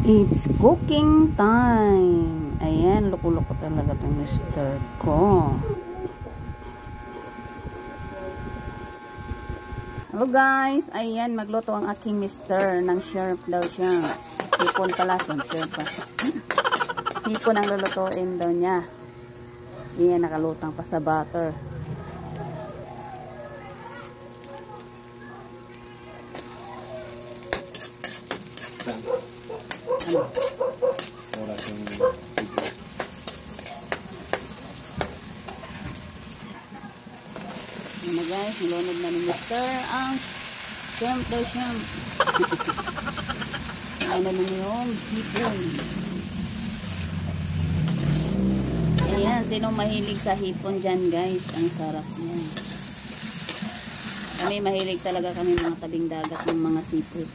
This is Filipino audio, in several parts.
It's cooking time. Ayan, loko-loko talaga itong mister ko. Hello guys, ayan, magluto ang aking mister ng shrimp daw siya. Hipon pala, shrimp pa. Hipon ang lulutuin daw niya. Ayan, nakalutang pa sa butter. Ano? Ayan na guys, nilunod na ni Mr. ang shrimp daw shrimp. Ayan na yung hipon. Ayan, sino mahilig sa hipon dyan guys? Ang sarap niya. Kami mahilig talaga kami mga tabing dagat ng mga seafood.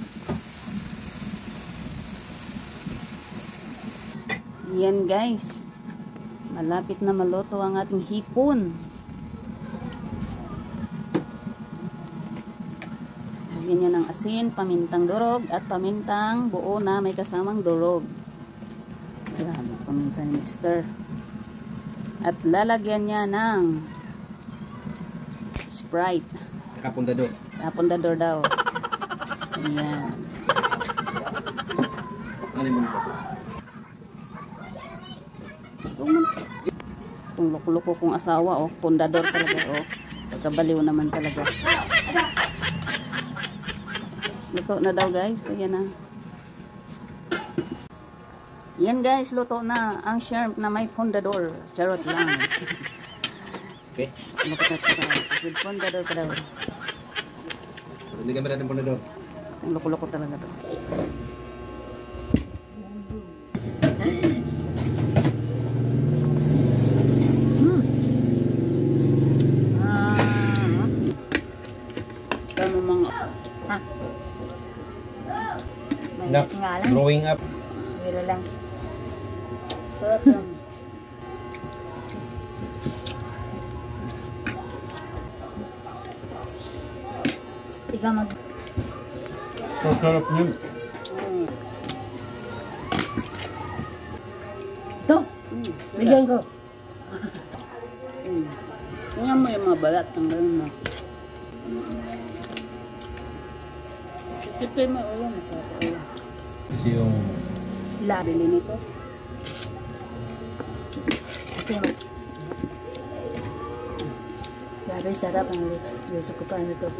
Yan guys, malapit na maluto ang ating hipon. Lagyan niya ng asin, pamintang durog at pamintang buo na may kasamang durog. Yan, pamintang mister. At lalagyan niya ng Sprite. Saka pundador. Saka pundador daw. Ayan. Ano mo nito? Itong loko-loko kong asawa, oh, pundador talaga, oh. Pagkabaliw naman talaga. Luto na daw guys, ayan na. Yan guys, luto na ang shrimp na may pundador. Charot lang. Okay. With pundador pa daw. Hindi kami natin pundador. Ang loko-loko talaga to. Nak, growing up. Pero lang. Sarap lang. Ikaw mag... Sarap niyo. Ito! Bigyan ko. Tingnan mo yung mga balat. Tanggalin mo. Sipin mo ulo. Masarap. Kasi yung... Labili nito. Kasi mas... Grabe sarap ang luso ko pa nito.